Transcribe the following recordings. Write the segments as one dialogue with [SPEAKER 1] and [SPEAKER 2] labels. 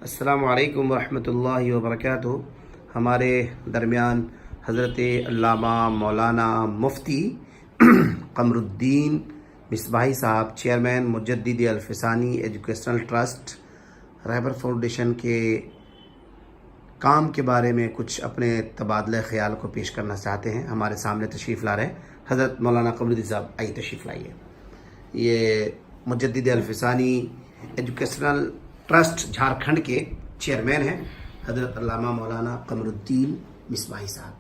[SPEAKER 1] السلام علیکم ورحمۃ اللہ وبرکاتہ۔ ہمارے درمیان حضرت علامہ مولانا مفتی قمر الدین مصباحی صاحب، چیئرمین مجدد الفسانی ایجوکیشنل ٹرسٹ رہبر فاؤنڈیشن کے کام کے بارے میں کچھ اپنے تبادلہ خیال کو پیش کرنا چاہتے ہیں۔ ہمارے سامنے تشریف لا رہے ہیں حضرت مولانا قمر الدین صاحب، آئیے تشریف لائیے۔ یہ مجدد الفسانی ایجوکیشنل ٹرسٹ جھارکھنڈ کے چیئرمین ہیں حضرت علامہ مولانا قمر الدین مصباحی صاحب۔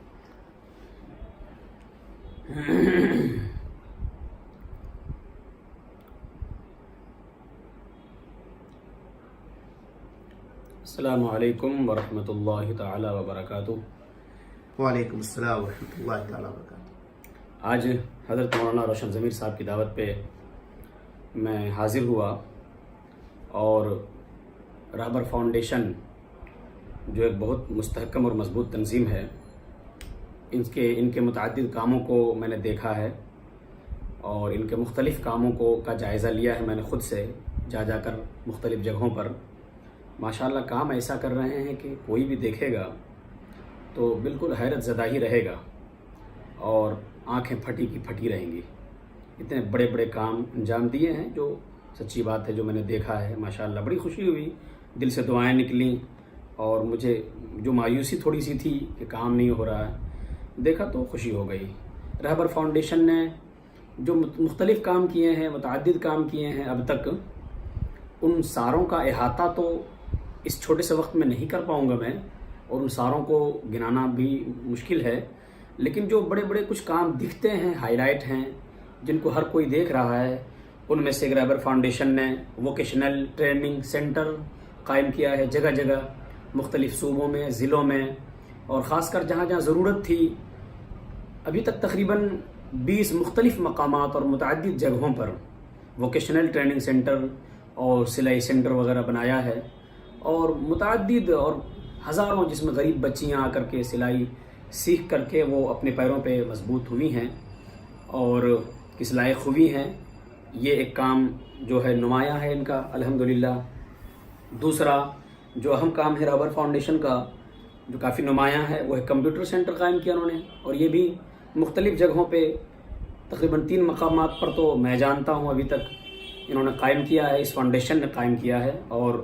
[SPEAKER 2] السلام علیکم ورحمۃ اللہ تعالی وبرکاتہ۔
[SPEAKER 1] وعلیکم السلام ورحمۃ اللہ تعالیٰ وبرکاتہ۔
[SPEAKER 2] آج حضرت مولانا روشن ضمیر صاحب کی دعوت پہ میں حاضر ہوا اور رہبر فاؤنڈیشن جو ایک بہت مستحکم اور مضبوط تنظیم ہے، ان کے متعدد کاموں کو میں نے دیکھا ہے اور ان کے مختلف کاموں کا جائزہ لیا ہے میں نے خود سے جا کر مختلف جگہوں پر۔ ماشاءاللہ کام ایسا کر رہے ہیں کہ کوئی بھی دیکھے گا تو بالکل حیرت زدہ ہی رہے گا اور آنکھیں پھٹی کی پھٹی رہیں گی۔ اتنے بڑے بڑے کام انجام دیے ہیں، جو سچی بات ہے، جو میں نے دیکھا ہے۔ ماشاءاللہ بڑی خوشی ہوئی، دل سے دعائیں نکلیں اور مجھے جو مایوسی تھوڑی سی تھی کہ کام نہیں ہو رہا ہے، دیکھا تو خوشی ہو گئی۔ رہبر فاؤنڈیشن نے جو مختلف کام کیے ہیں، متعدد کام کیے ہیں اب تک، ان ساروں کا احاطہ تو اس چھوٹے سے وقت میں نہیں کر پاؤں گا میں، اور ان ساروں کو گنانا بھی مشکل ہے، لیکن جو بڑے بڑے کچھ کام دکھتے ہیں، ہائی لائٹ ہیں، جن کو ہر کوئی دیکھ رہا ہے، ان میں سے رہبر فاؤنڈیشن نے ووکیشنل ٹریننگ سینٹر قائم کیا ہے جگہ جگہ، مختلف صوبوں میں، ضلعوں میں، اور خاص کر جہاں جہاں ضرورت تھی ابھی تک تقریباً 20 مختلف مقامات اور متعدد جگہوں پر ووکیشنل ٹریننگ سینٹر اور سلائی سینٹر وغیرہ بنایا ہے، اور متعدد اور ہزاروں جس میں غریب بچیاں آ کر کے سلائی سیکھ کر کے وہ اپنے پیروں پہ مضبوط ہوئی ہیں اور کس لائق ہوئی ہیں۔ یہ ایک کام جو ہے نمایاں ہے ان کا الحمدللہ۔ دوسرا جو اہم کام ہے رہبر فاؤنڈیشن کا، جو کافی نمایاں ہے، وہ ہے کمپیوٹر سینٹر قائم کیا انہوں نے، اور یہ بھی مختلف جگہوں پہ تقریباً 3 مقامات پر تو میں جانتا ہوں ابھی تک انہوں نے قائم کیا ہے، اس فاؤنڈیشن نے قائم کیا ہے، اور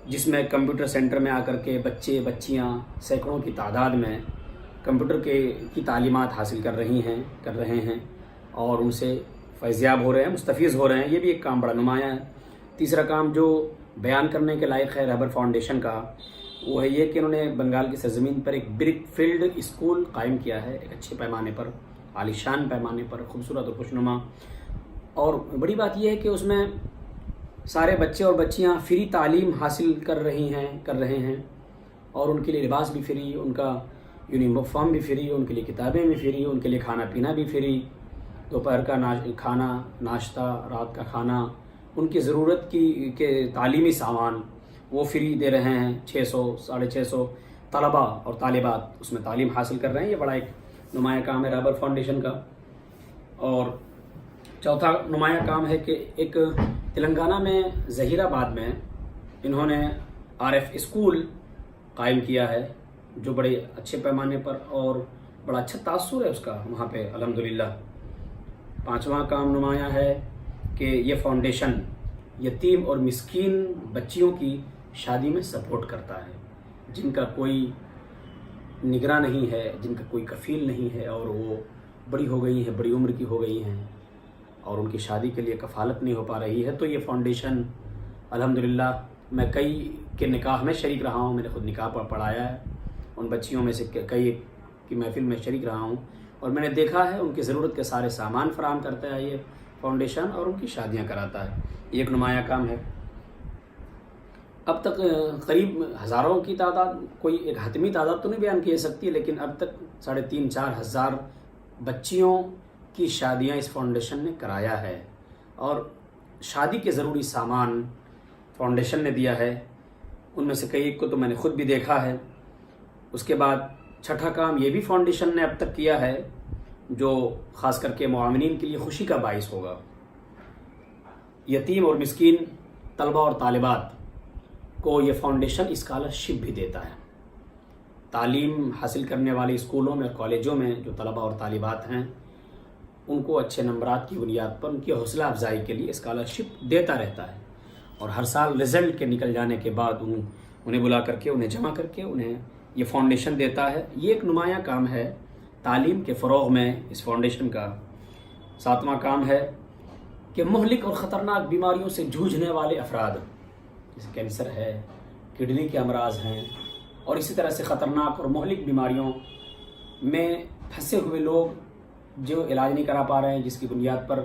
[SPEAKER 2] جس میں کمپیوٹر سینٹر میں آ کر کے بچے بچیاں سینکڑوں کی تعداد میں کمپیوٹر کی تعلیمات حاصل کر رہے ہیں اور ان سے فیضیاب ہو رہے ہیں، مستفیض ہو رہے ہیں۔ یہ بھی ایک کام بڑا نمایاں ہے۔ تیسرا کام جو بیان کرنے کے لائق ہے رہبر فاؤنڈیشن کا، وہ ہے یہ کہ انہوں نے بنگال کی سرزمین پر ایک برک فیلڈ اسکول قائم کیا ہے، ایک اچھے پیمانے پر، عالیشان پیمانے پر، خوبصورت اور خوشنما۔ اور بڑی بات یہ ہے کہ اس میں سارے بچے اور بچیاں فری تعلیم حاصل کر رہے ہیں، اور ان کے لیے لباس بھی فری، ان کا یونیفارم بھی فری، ان کے لیے کتابیں بھی فری، ان کے لیے کھانا پینا بھی فری، دوپہر کا کھانا، ناشتہ، رات کا کھانا، ان کی ضرورت کے تعلیمی سامان وہ فری دے رہے ہیں۔ 600-650 طلباء اور طالبات اس میں تعلیم حاصل کر رہے ہیں۔ یہ بڑا ایک نمایاں کام ہے رہبر فاؤنڈیشن کا۔ اور چوتھا نمایاں کام ہے کہ ایک تلنگانہ میں ظہیر آباد میں انہوں نے RF اسکول قائم کیا ہے، جو بڑے اچھے پیمانے پر اور بڑا اچھا تاثر ہے اس کا وہاں پہ الحمدللہ۔ پانچواں کام نمایاں ہے کہ یہ فاؤنڈیشن یتیم اور مسکین بچیوں کی شادی میں سپورٹ کرتا ہے، جن کا کوئی نگراں نہیں ہے، جن کا کوئی کفیل نہیں ہے، اور وہ بڑی ہو گئی ہیں، بڑی عمر کی ہو گئی ہیں، اور ان کی شادی کے لیے کفالت نہیں ہو پا رہی ہے، تو یہ فاؤنڈیشن الحمدللہ، میں کئی کے نکاح میں شریک رہا ہوں، میں نے خود نکاح پڑھایا ہے، ان بچیوں میں سے کئی کی محفل میں شریک رہا ہوں، اور میں نے دیکھا ہے ان کی ضرورت کے سارے سامان فراہم کرتا ہے یہ فاؤنڈیشن، اور ان کی شادیاں کراتا ہے۔ یہ ایک نمایاں کام ہے۔ اب تک قریب ہزاروں کی تعداد، کوئی ایک حتمی تعداد تو نہیں بیان کی جا سکتی، لیکن اب تک 3,500-4 ہزار بچیوں کی شادیاں اس فاؤنڈیشن نے کرایا ہے، اور شادی کے ضروری سامان فاؤنڈیشن نے دیا ہے۔ ان میں سے کئی ایک کو تو میں نے خود بھی دیکھا ہے۔ اس کے بعد چھٹا کام یہ بھی فاؤنڈیشن نے اب تک کیا ہے، جو خاص کر کے معاونین کے لیے خوشی کا باعث ہوگا۔ یتیم اور مسکین طلبہ اور طالبات کو یہ فاؤنڈیشن اسکالرشپ بھی دیتا ہے. تعلیم حاصل کرنے والے اسکولوں میں اور کالجوں میں جو طلباء اور طالبات ہیں ان کو اچھے نمبرات کی بنیاد پر ان کی حوصلہ افزائی کے لیے اسکالرشپ دیتا رہتا ہے، اور ہر سال رزلٹ کے نکل جانے کے بعد انہیں بلا کر کے انہیں جمع کر کے انہیں یہ فاؤنڈیشن دیتا ہے. یہ ایک نمایاں کام ہے تعلیم کے فروغ میں اس فاؤنڈیشن کا. 7واں کام ہے کہ مہلک اور خطرناک بیماریوں سے جوجھنے والے افراد، جیسے کینسر ہے، کڈنی کے امراض ہیں، اور اسی طرح سے خطرناک اور مہلک بیماریوں میں پھنسے ہوئے لوگ جو علاج نہیں کرا پا رہے ہیں، جس کی بنیاد پر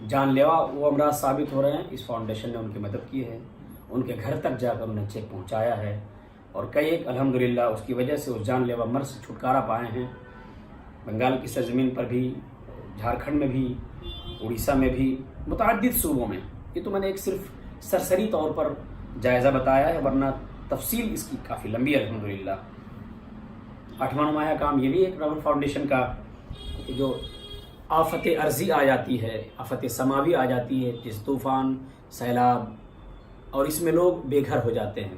[SPEAKER 2] جان لیوا وہ امراض ثابت ہو رہے ہیں، اس فاؤنڈیشن نے ان کی مدد کی ہے. ان کے گھر تک جا کر انہیں چیک پہنچایا ہے، اور کئی ایک الحمدللہ اس کی وجہ سے اس جان لیوا مرض سے چھٹکارا پائے ہیں. بنگال کی سرزمین پر بھی، جھارکھنڈ میں بھی، اڑیسہ میں بھی، متعدد صوبوں میں. یہ تو میں نے ایک صرف سرسری طور پر جائزہ بتایا ہے، ورنہ تفصیل اس کی کافی لمبی ہے الحمدللہ. 8واں نمایاں کام یہ بھی ایک رابر فاؤنڈیشن کا کہ جو آفت ارضی آ جاتی ہے، آفت سماوی آ جاتی ہے، جس طوفان، سیلاب، اور اس میں لوگ بے گھر ہو جاتے ہیں،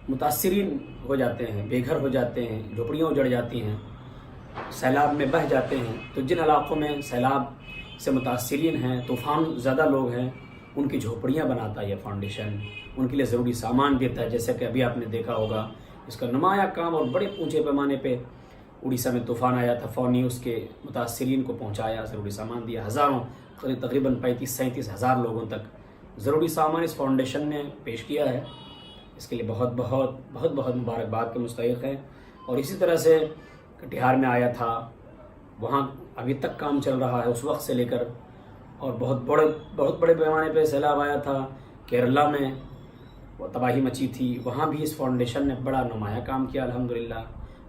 [SPEAKER 2] متاثرین ہو جاتے ہیں، بے گھر ہو جاتے ہیں، جھوپڑیاں اجڑ جاتی ہیں، سیلاب میں بہہ جاتے ہیں. تو جن علاقوں میں سیلاب سے متاثرین ہیں، طوفان زیادہ لوگ ہیں، ان کی جھوپڑیاں بناتا ہے یہ فاؤنڈیشن، ان کے لیے ضروری سامان دیتا ہے. جیسے کہ ابھی آپ نے دیکھا ہوگا اس کا نمایاں کام اور بڑے اونچے پیمانے پہ اڑیسہ میں طوفان آیا تھا، فونی اس کے متاثرین کو پہنچایا، ضروری سامان دیا. ہزاروں، تقریباً 35-37 ہزار لوگوں تک ضروری سامان اس فاؤنڈیشن نے پیش کیا ہے. اس کے لیے بہت بہت مبارکباد کے مستحق ہیں. اور اسی طرح سے کٹیہار میں آیا تھا، وہاں ابھی تک کام چل رہا ہے اس وقت سے لے کر. اور بہت بڑے پیمانے پہ سیلاب آیا تھا کیرلا میں، وہ تباہی مچی تھی، وہاں بھی اس فاؤنڈیشن نے بڑا نمایاں کام کیا الحمدللہ،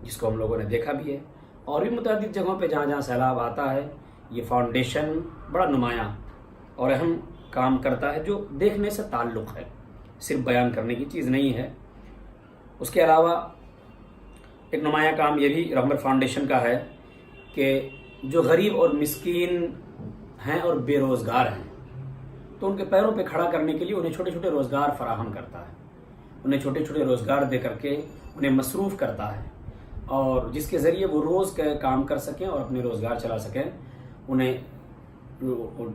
[SPEAKER 2] جس کو ہم لوگوں نے دیکھا بھی ہے. اور بھی متعدد جگہوں پہ جہاں جہاں سیلاب آتا ہے یہ فاؤنڈیشن بڑا نمایاں اور اہم کام کرتا ہے، جو دیکھنے سے تعلق ہے، صرف بیان کرنے کی چیز نہیں ہے. اس کے علاوہ ایک نمایاں کام یہ بھی رحمت فاؤنڈیشن کا ہے کہ جو غریب اور مسکین ہیں اور بے روزگار ہیں تو ان کے پیروں پہ کھڑا کرنے کے لیے انہیں چھوٹے چھوٹے روزگار فراہم کرتا ہے، انہیں چھوٹے چھوٹے روزگار دے کر کے انہیں مصروف کرتا ہے، اور جس کے ذریعے وہ روز کا کام کر سکیں اور اپنے روزگار چلا سکیں. انہیں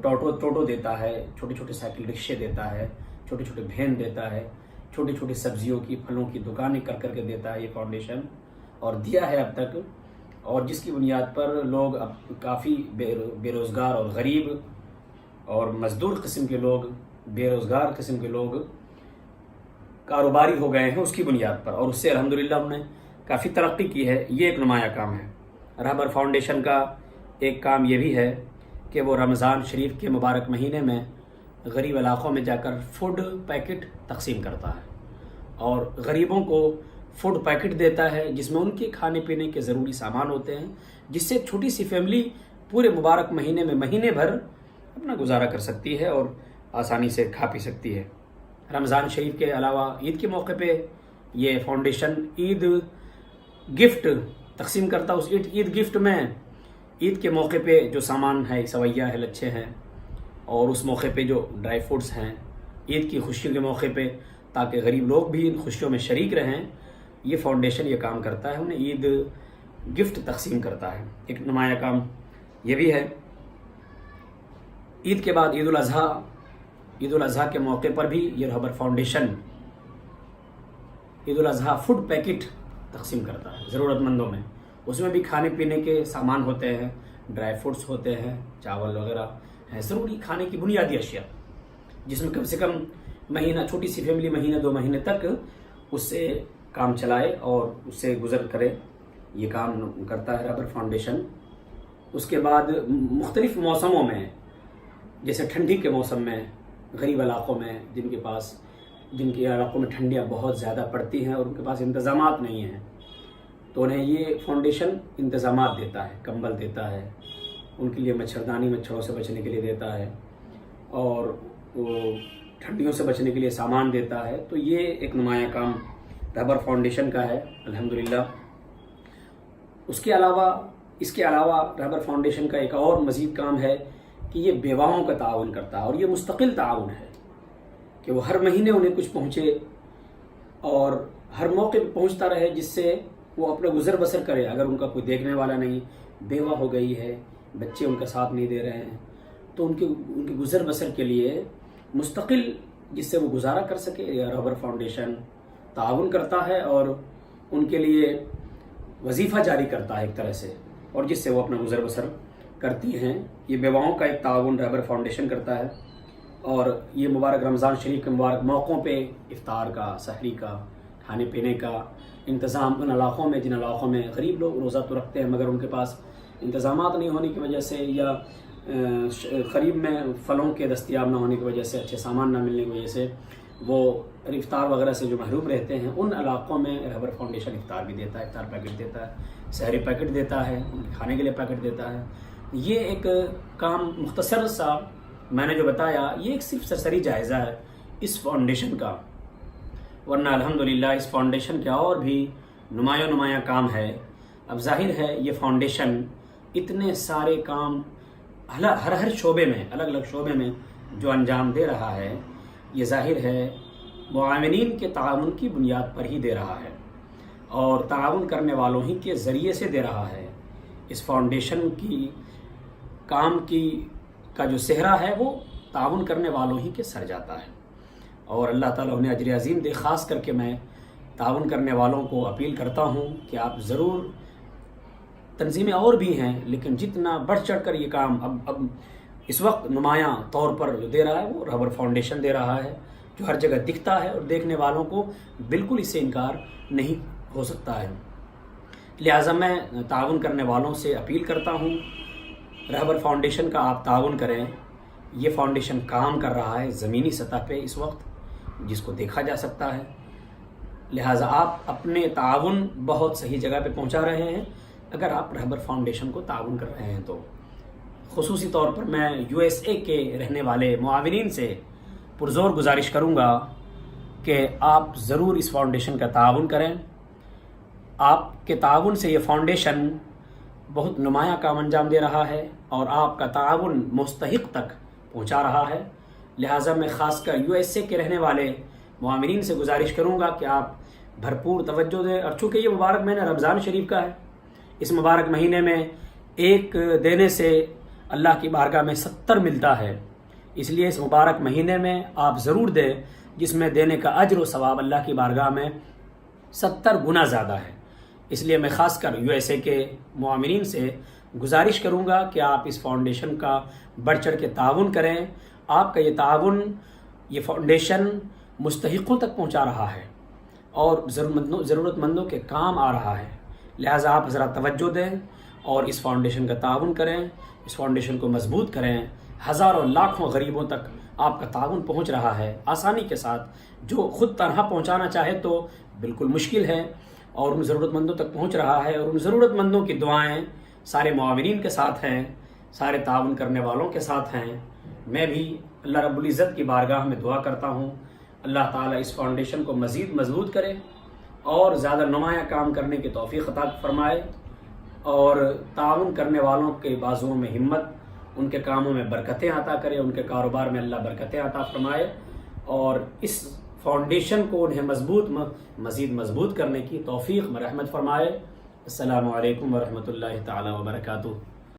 [SPEAKER 2] ٹوٹو دیتا ہے، چھوٹے چھوٹے سائیکل رکشے دیتا ہے، چھوٹے چھوٹے بھین دیتا ہے، چھوٹی چھوٹی سبزیوں کی، پھلوں کی دکانیں کر کے دیتا ہے یہ فاؤنڈیشن، اور دیا ہے اب تک. اور جس کی بنیاد پر لوگ اب کافی بے روزگار اور غریب اور مزدور قسم کے لوگ، بے روزگار قسم کے لوگ کاروباری ہو گئے ہیں اس کی بنیاد پر، اور اس سے الحمدللہ انہوں نے کافی ترقی کی ہے. یہ ایک نمایاں کام ہے. رہبر فاؤنڈیشن کا ایک کام یہ بھی ہے کہ وہ رمضان شریف کے مبارک مہینے میں غریب علاقوں میں جا کر فوڈ پیکٹ تقسیم کرتا ہے، اور غریبوں کو فوڈ پیکٹ دیتا ہے جس میں ان کے کھانے پینے کے ضروری سامان ہوتے ہیں، جس سے ایک چھوٹی سی فیملی پورے مبارک مہینے میں مہینے بھر اپنا گزارا کر سکتی ہے اور آسانی سے کھا پی سکتی ہے. رمضان شریف کے علاوہ عید کے موقع پہ یہ فاؤنڈیشن عید گفٹ تقسیم کرتا ہے. اس عید گفٹ میں عید کے موقع پہ جو سامان ہے، سویاں ہے، لچھے ہیں، اور اس موقع پہ جو ڈرائی فروٹس ہیں، عید کی خوشیوں کے موقع پہ، تاکہ غریب لوگ بھی ان خوشیوں میں شریک رہیں، یہ فاؤنڈیشن یہ کام کرتا ہے، انہیں عید گفٹ تقسیم کرتا ہے. ایک نمایاں کام یہ بھی ہے. عید کے بعد عید الاضحیٰ کے موقع پر بھی یہ رہبر فاؤنڈیشن عید الاضحیٰ فوڈ پیکٹ تقسیم کرتا ہے ضرورت مندوں میں. اس میں بھی کھانے پینے کے سامان ہوتے ہیں، ڈرائی فروٹس ہوتے ہیں، چاول وغیرہ ہیں، ضروری کھانے کی بنیادی اشیاء، جس میں کم سے کم مہینہ، چھوٹی سی فیملی مہینہ 2 مہینے تک اس سے کام چلائے اور اس سے گزر کرے. یہ کام کرتا ہے رہبر فاؤنڈیشن. اس کے بعد مختلف موسموں میں، جیسے ٹھنڈی کے موسم میں غریب علاقوں میں جن کے علاقوں میں ٹھنڈیاں بہت زیادہ پڑتی ہیں اور ان کے پاس انتظامات نہیں ہیں، تو انہیں یہ فاؤنڈیشن انتظامات دیتا ہے، کمبل دیتا ہے، ان کے لیے مچھردانی، مچھروں سے بچنے کے لیے دیتا ہے، اور وہ ٹھنڈیوں سے بچنے کے لیے سامان دیتا ہے. تو یہ ایک نمایاں کام رہبر فاؤنڈیشن کا ہے الحمدللہ. اس کے علاوہ رہبر فاؤنڈیشن کا ایک اور مزید کام ہے کہ یہ بیواؤں کا تعاون کرتا ہے، اور یہ مستقل تعاون ہے کہ وہ ہر مہینے انہیں کچھ پہنچے. اور ہر موقع پہ پہنچتا رہے جس سے وہ اپنا گزر بسر کرے. اگر ان کا کوئی دیکھنے والا نہیں، بیوہ ہو گئی ہے، بچے ان کا ساتھ نہیں دے رہے ہیں، تو ان کی گزر بسر کے لیے مستقل جس سے وہ گزارا کر سکے، یہ رہبر فاؤنڈیشن تعاون کرتا ہے اور ان کے لیے وظیفہ جاری کرتا ہے ایک طرح سے، اور جس سے وہ اپنا گزر بسر کرتی ہیں. یہ بیواؤں کا ایک تعاون رہبر فاؤنڈیشن کرتا ہے. اور یہ مبارک رمضان شریف کے مبارک موقعوں پہ افطار کا، سحری کا، کھانے پینے کا انتظام ان علاقوں میں، جن علاقوں میں غریب لوگ روزہ تو رکھتے ہیں مگر ان کے پاس انتظامات نہیں ہونے کی وجہ سے، یا قریب میں پھلوں کے دستیاب نہ ہونے کی وجہ سے، اچھے سامان نہ ملنے کی وجہ سے وہ افطار وغیرہ سے جو محروم رہتے ہیں، ان علاقوں میں رہبر فاؤنڈیشن افطار بھی دیتا ہے، افطار پیکٹ دیتا ہے، سحری پیکٹ دیتا ہے، ان کے کھانے کے لیے پیکٹ دیتا ہے. یہ ایک کام مختصر سا میں نے جو بتایا، یہ ایک صرف سرسری جائزہ ہے اس فاؤنڈیشن کا، ورنہ الحمدللہ اس فاؤنڈیشن کے اور بھی نمایاں کام ہے. اب ظاہر ہے یہ فاؤنڈیشن اتنے سارے کام ہر شعبے میں، الگ الگ شعبے میں جو انجام دے رہا ہے، یہ ظاہر ہے معاونین کے تعاون کی بنیاد پر ہی دے رہا ہے اور تعاون کرنے والوں ہی کے ذریعے سے دے رہا ہے. اس فاؤنڈیشن کی کام کا جو صحرا ہے وہ تعاون کرنے والوں ہی کے سر جاتا ہے، اور اللہ تعالیٰ انہیں اجر عظیم دے. خاص کر کے میں تعاون کرنے والوں کو اپیل کرتا ہوں کہ آپ ضرور، تنظیمیں اور بھی ہیں لیکن جتنا بڑھ چڑھ کر یہ کام اب اس وقت نمایاں طور پر جو دے رہا ہے وہ رہبر فاؤنڈیشن دے رہا ہے، جو ہر جگہ دکھتا ہے اور دیکھنے والوں کو بالکل اس سے انکار نہیں ہو سکتا ہے. لہٰذا میں تعاون کرنے والوں سے اپیل کرتا ہوں، رہبر فاؤنڈیشن کا آپ تعاون کریں. یہ فاؤنڈیشن کام کر رہا ہے زمینی سطح پہ اس وقت، جس کو دیکھا جا سکتا ہے. لہٰذا آپ اپنے تعاون بہت صحیح جگہ پہ پہنچا رہے ہیں اگر آپ رہبر فاؤنڈیشن کو تعاون کر رہے ہیں تو. خصوصی طور پر میں USA کے رہنے والے معاونین سے پرزور گزارش کروں گا کہ آپ ضرور اس فاؤنڈیشن کا تعاون کریں. آپ کے تعاون سے یہ فاؤنڈیشن بہت نمایاں کام انجام دے رہا ہے اور آپ کا تعاون مستحق تک پہنچا رہا ہے. لہٰذا میں خاص کر USA کے رہنے والے معاونین سے گزارش کروں گا کہ آپ بھرپور توجہ دیں. اور چونکہ یہ مبارک مہینہ رمضان شریف کا ہے، اس مبارک مہینے میں ایک دینے سے اللہ کی بارگاہ میں 70 ملتا ہے، اس لیے اس مبارک مہینے میں آپ ضرور دیں، جس میں دینے کا اجر و ثواب اللہ کی بارگاہ میں 70 گنا زیادہ ہے. اس لیے میں خاص کر USA کے معاونین سے گزارش کروں گا کہ آپ اس فاؤنڈیشن کا بڑھ چڑھ کے تعاون کریں. آپ کا یہ تعاون یہ فاؤنڈیشن مستحقوں تک پہنچا رہا ہے اور ضرورت مندوں کے کام آ رہا ہے. لہٰذا آپ حضرات توجہ دیں اور اس فاؤنڈیشن کا تعاون کریں، اس فاؤنڈیشن کو مضبوط کریں. ہزاروں لاکھوں غریبوں تک آپ کا تعاون پہنچ رہا ہے آسانی کے ساتھ. جو خود تنہا پہنچانا چاہے تو بالکل مشکل ہے، اور ان ضرورت مندوں تک پہنچ رہا ہے. اور ان ضرورت مندوں کی دعائیں سارے معاونین کے ساتھ ہیں، سارے تعاون کرنے والوں کے ساتھ ہیں. میں بھی اللہ رب العزت کی بارگاہ میں دعا کرتا ہوں اللہ تعالیٰ اس فاؤنڈیشن کو مزید مضبوط کرے اور زیادہ نمایاں کام کرنے کی توفیق عطا فرمائے، اور تعاون کرنے والوں کے بازوؤں میں ہمت، ان کے کاموں میں برکتیں عطا کرے، ان کے کاروبار میں اللہ برکتیں عطا فرمائے، اور اس فاؤنڈیشن کو انہیں مزید مضبوط کرنے کی توفیق میں رحمت فرمائے. السلام علیکم ورحمۃ اللہ تعالی وبرکاتہ.